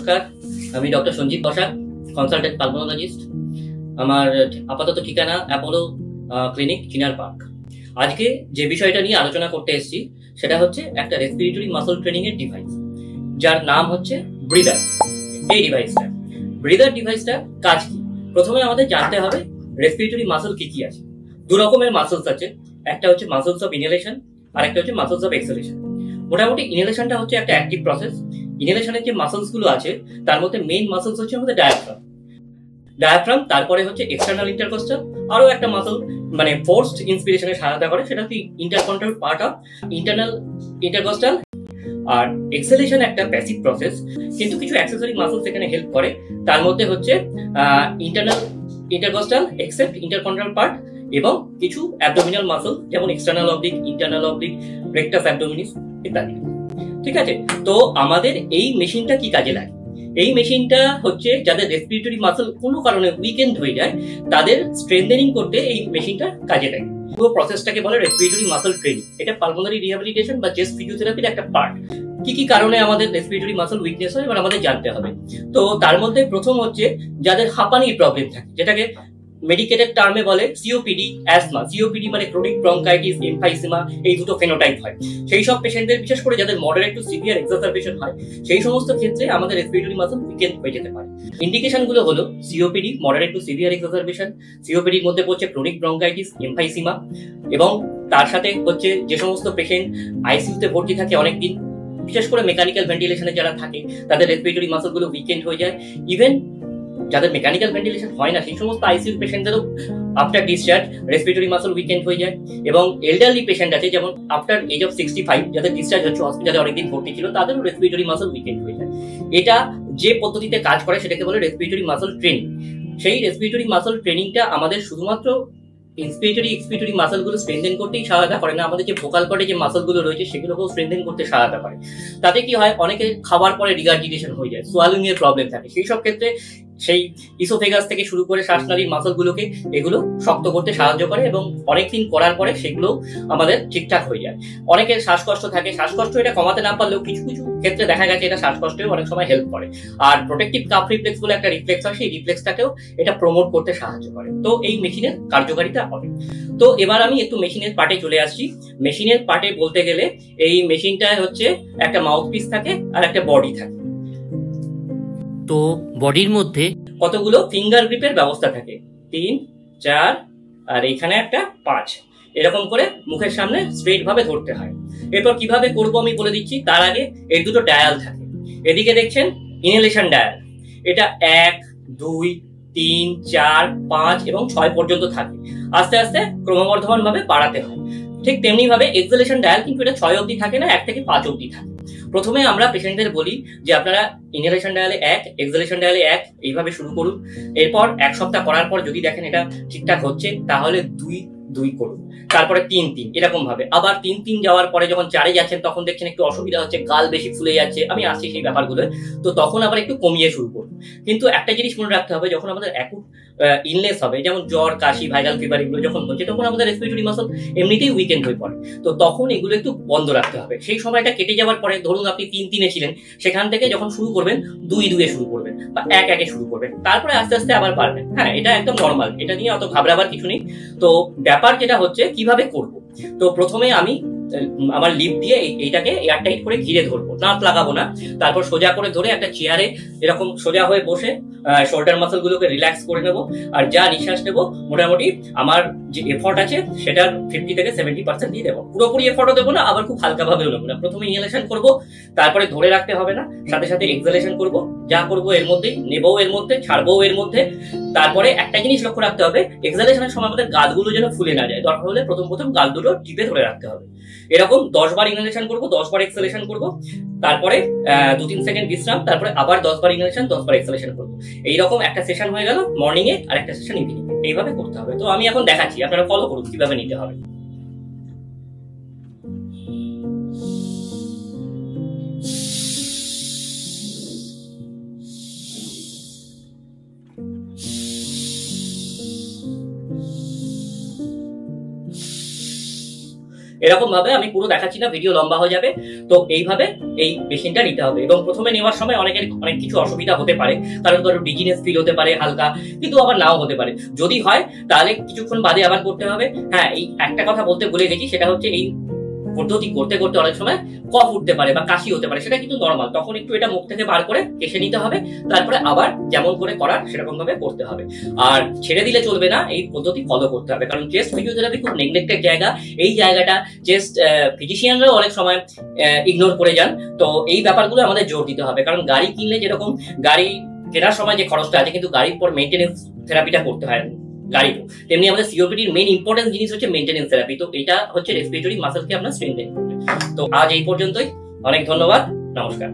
নমস্কার, আমি doctor Sanjit Basak, consultant pulmonologist. আমার আপাতত ঠিকানা অ্যাপোলো ক্লিনিক, চিনার পার্ক। আজকে যে বিষয়টা নিয়ে আলোচনা করতে এসেছি সেটা হচ্ছে একটা রেসপিরেটরি মাসল ট্রেনিং এর ডিভাইস, যার নাম হচ্ছে ব্রিদার। এই ব্রিদার ডিভাইসটা কাজ কি? প্রথমে আমাদের জানতে হবে রেসপিরেটরি মাসল কি কি আছে। দু রকমের মাসলস আছে, একটা হচ্ছে মাসলস অফ ইনহেলেশন আর একটা হচ্ছে মাসলস অফ এক্সহেলেশন। মোটামুটি ইনহেলেশনটা হচ্ছে একটা অ্যাক্টিভ প্রসেস। ইনহেলেশনের যে মাসলস গুলো আছে তার মধ্যে মেইন মাসলস হচ্ছে আমাদের ডায়াফ্রাম, তারপরে হচ্ছে এক্সটার্নাল ইন্টারকস্টাল, আরো একটা মাসল মানে ফোর্সড ইন্সপিরেশনে সহায়তা করে, সেটা হচ্ছে ইন্টারকন্ট্রাল পার্ট অফ ইন্টারনাল ইন্টারকস্টাল। আর এক্সহেলেশন একটা প্যাসিভ প্রসেস, কিন্তু কিছু অ্যাক্সেসরি মাসলস এখানে হেল্প করে। তার মধ্যে হচ্ছে ইন্টারনাল ইন্টারকস্টাল, এক্সেপ্ট ইন্টারকন্ট্রাল পার্ট, এবং কিছু অ্যাবডোমিনাল মাসল যেমন external oblique, internal oblique, rectus abdominis ইত্যাদি। ঠিক আছে, তো আমাদের এই মেশিনটা কি কাজে লাগে? এই মেশিনটা হচ্ছে যাদের রেসপিরেটরি মাসল কোনো কারণে উইকেন্ড হয়ে যায় তাদের স্ট্রেংথেনিং করতে এই মেশিনটা কাজে লাগে। পুরো প্রসেসটাকে বলে রেসপিরেটরি মাসল ট্রেনিং। এটা পালমোনারি রিহ্যাবিলিটেশন বা চেস্ট ফিজিওথেরাপির একটা পার্ট। কি কি কারণে আমাদের রেসপিরেটরি মাসল উইকনেস হয় এবার আমাদের জানতে হবে। তো তার মধ্যে প্রথম হচ্ছে যাদের হাঁপানির প্রবলেম থাকে, যেটাকে মেডিকেটেড টার্মে বলে সিওপিডি, অ্যাজমা। সিওপিডি মানে ক্রনিক ব্রঙ্কাইটিস, এমফাইসেমা, এই দুটো ফেনোটাইপ হয়। সেই সব পেশেন্টদের, বিশেষ করে যাদের মডারেট টু সিভিয়ার এক্সারসারবেশন হয়, সেই সমস্ত ক্ষেত্রে আমাদের রেসপিরেটরি মাসল উইকেন্ড হয়ে যেতে পারে। ইন্ডিকেশন গুলো হলো সিওপিডি, মডারেট টু সিভিয়ার এক্সারসারবেশন। সিওপিডির মধ্যে পড়ছে ক্রনিক ব্রঙ্কাইটিস, এমফাইসিমা, এবং তার সাথে হচ্ছে যে সমস্ত পেশেন্ট আইসিইউতে ভর্তি থাকে অনেকদিন, বিশেষ করে মেকানিক্যাল ভেন্টিলেশনে যারা থাকে, তাদের রেসপিরেটরি মাসল গুলো উইকেন্ড হয়ে যায়। ইভেন যাদের মেকানিক্যাল ভেন্টিলেশন হয় না সেই সমস্ত আইসিইউ পেশেন্টদেরও after discharge respiratory muscle weakened হয়ে যায়। এবং এল্ডারলি পেশেন্ট আছে, যেমন আফটার এজ অফ 65 যাদের ডিসচার্জ হচ্ছে হসপিটালে অনেকদিন ভর্তি ছিল, তাদেরও রেসপিরেটরি মাসল উইকেন্ড হয়ে যায়। এটা যে পদ্ধতিতে কাজ করে সেটাকে বলে রেসপিরেটরি মাসল ট্রেনিং। সেই রেসপিরেটরি মাসল ট্রেনিংটা আমাদের শুধুমাত্র ইন্সপিরেটরি এক্সপিরেটরি মাসল গুলো স্ট্রেংথেন করতেই সহায়তা করে না, আমাদের যে ভোকাল কর্ডে যে মাসল গুলো রয়েছে সেগুলোকেও স্ট্রেংথেন করতে সহায়তা করে। তাতে কি হয়, অনেকে খাবার পরে রিগার্জিটেশন হয়ে যায়, সোয়ালিং এর প্রবলেম থাকে, সেই সব ক্ষেত্রে সেই ইসোফেগাস থেকে শুরু করে শ্বাসনালীর মাসল গুলোকে এগুলো শক্ত করতে সাহায্য করে, এবং অনেকদিন করার পরে সেগুলো আমাদের ঠিকঠাক হয়ে যায়। অনেকের শ্বাসকষ্ট থাকে, শ্বাসকষ্ট এটা কমাতে না পারলেও কিছু কিছু ক্ষেত্রে দেখা গেছে এটা শ্বাসকষ্টেও অনেক সময় হেল্প করে। আর প্রোটেক্টিভ কাফ রিফ্লেক্স বলে একটা রিফ্লেক্স হয়, সেই রিফ্লেক্সটাকেও এটা প্রমোট করতে সাহায্য করে। তো এই মেশিনের কার্যকারিতা অনেক। তো এবার আমি একটু মেশিনের পার্টে চলে আসছি। মেশিনের পার্টে বলতে গেলে এই মেশিনটায় হচ্ছে একটা মাউথপিস থাকে আর একটা বডি থাকে। তো বডির মধ্যে কতগুলো ফিঙ্গার গ্রিপের ব্যবস্থা থাকে, 3, 4 আর এইখানে একটা 5, এরকম করে মুখের সামনে স্ট্রেট ভাবে ধরতে হয়। এরপর কিভাবে করব আমি বলে দিচ্ছি। তার আগে এর দুটো ডায়াল থাকে। এদিকে দেখছেন ইনহেলেশন ডায়াল, এটা 1, 2, 3, 4, 5 এবং 6 পর্যন্ত থাকে। আস্তে আস্তে ক্রমবর্ধমান ভাবে বাড়াতে হয়। ঠিক তেমনি ভাবে এক্সহেলেশন ডায়াল কিন্তু এটা 6 অবধি থাকে না, 1 থেকে 5 অবধি থাকে। প্রথমে আমরা পেশেন্টদের বলি যে আপনারা ইনহেলেশন ডায়ালে 1, এক্সহেলেশন ডায়ালে 1 এইভাবে শুরু করুন। এরপর 1 সপ্তাহ করার পর যদি দেখেন এটা ঠিকঠাক হচ্ছে তাহলে 2, 2 করুন, তারপরে 3, 3 এরকম ভাবে। আবার 3, 3 যাওয়ার পরে যখন 4-এ যাচ্ছেন তখন দেখছেন একটু অসুবিধা হচ্ছে, গাল বেশি ফুলে যাচ্ছে, আমি আসছি সেই ব্যাপারগুলো, তো তখন আবার একটু কমিয়ে শুরু করুন। কিন্তু একটা জিনিস মনে রাখতে হবে, যখন আমাদের অ্যাকুট ইলনেস হবে, যেমন জ্বর, কাশি, ভাইরাল ফিভার এগুলো যখন হচ্ছে, তখন আমাদের রেসপিরেটরি মাসল এমনিতেই উইকেন্ড হয়ে পড়ে। তো তখন এগুলো একটু বন্ধ রাখতে হবে। সেই সময়টা কেটে যাওয়ার পরে, ধরুন আপনি 3, 3-এ ছিলেন, সেখান থেকে যখন শুরু করবেন 2, 2-এ শুরু করবেন বা 1, 1-এ শুরু করবেন, তারপরে আস্তে আস্তে আবার পারবেন। হ্যাঁ, এটা একদম নর্মাল, এটা নিয়ে অত ঘাবড়াবার কিছু নেই। তো ব্যাপার যেটা হচ্ছে কিভাবে করব। তো প্রথমে আমি আমার লিপ দিয়ে এইটাকে এয়ারটাইট করে ঘিরে ধরবো, নাক লাগাবো না। তারপর সোজা করে ধরে একটা চেয়ারে এরকম সোজা হয়ে বসে শোল্ডার মাসল গুলোকে রিল্যাক্স করে নেব। আর যা নিঃশ্বাস নেব মোটামুটি আমার যে এফর্ট আছে সেটার 50 থেকে 70% দিয়ে দেবো। পুরোপুরি এফর্টও দেবো না, আবার খুব হালকা ভাবেও নেবো না। প্রথমে ইনহেলেশন করবো, তারপরে ধরে রাখতে হবে না, সাথে সাথে এক্সহেলেশন করবো। যা করবো এর মধ্যেই, নেবও এর মধ্যে, ছাড়বো এর মধ্যে। তারপরে একটা জিনিস লক্ষ্য রাখতে হবে, এক্সহেলেশনের সময় আমাদের গালগুলো যেন ফুলে না যায়। দরকার হলে প্রথম গাল দুটো টিপে ধরে রাখতে হবে। এরকম 10 বার ইনহেলেশন করবো, 10 বার এক্সহেলেশন করবো, তারপরে 2-3 সেকেন্ড বিশ্রাম, তারপরে আবার 10 বার ইনহেলেশন, 10 বার এক্সহেলেশন করবো। এইরকম একটা সেশন হয়ে গেল মর্নিং এ আর একটা সেশন ইভিনিং এ, এইভাবে করতে হবে। তো আমি এখন দেখাচ্ছি, আপনারা ফলো করুন কিভাবে নিতে হবে। এরকম ভাবে আমি পুরো দেখাচ্ছি না, ভিডিও লম্বা হয়ে যাবে। তো এইভাবে এই মেশিনটা নিতে হবে, এবং প্রথমে নেওয়ার সময় অনেকের অনেক কিছু অসুবিধা হতে পারে, কারণ কারো ডিজিনেস ফিল হতে পারে হালকা, কিন্তু আবার নাও হতে পারে। যদি হয় তাহলে কিছুক্ষণ বাদে আবার করতে হবে। হ্যাঁ, এই একটা কথা বলতে ভুলে গেছি, সেটা হচ্ছে এই পদ্ধতি করতে করতে অনেক সময় কফ উঠতে পারে বা কাশি হতে পারে, সেটা কিন্তু নর্মাল। তখন একটু এটা মুখ থেকে বার করে কেশে নিতে হবে, তারপরে আবার যেমন করে করার সেরকম ভাবে করতে হবে। আর ছেড়ে দিলে চলবে না, এই পদ্ধতি ফলো করতে হবে, কারণ চেস্ট ফিজিওথেরাপি খুব নেগলেক্টেড জায়গা। এই জায়গাটা চেস্ট ফিজিশিয়ানরাও অনেক সময় ইগনোর করে যান। তো এই ব্যাপারগুলো আমাদের জোর দিতে হবে, কারণ গাড়ি কিনলে যেরকম গাড়ি কেনার সময় যে খরচটা আছে, কিন্তু গাড়ির পর মেইনটেনেন্স থেরাপিটা করতে হয় গাড়িরও, তেমনি আমাদের সিওপিডির মেইন ইম্পর্টেন্স জিনিস হচ্ছে মেইনটেনেন্স থেরাপি। তো এটা হচ্ছে রেসপিরেটরি মাসেলকে আপনার স্ট্রেনথেন করবে। তো আজ এই পর্যন্তই, অনেক ধন্যবাদ, নমস্কার।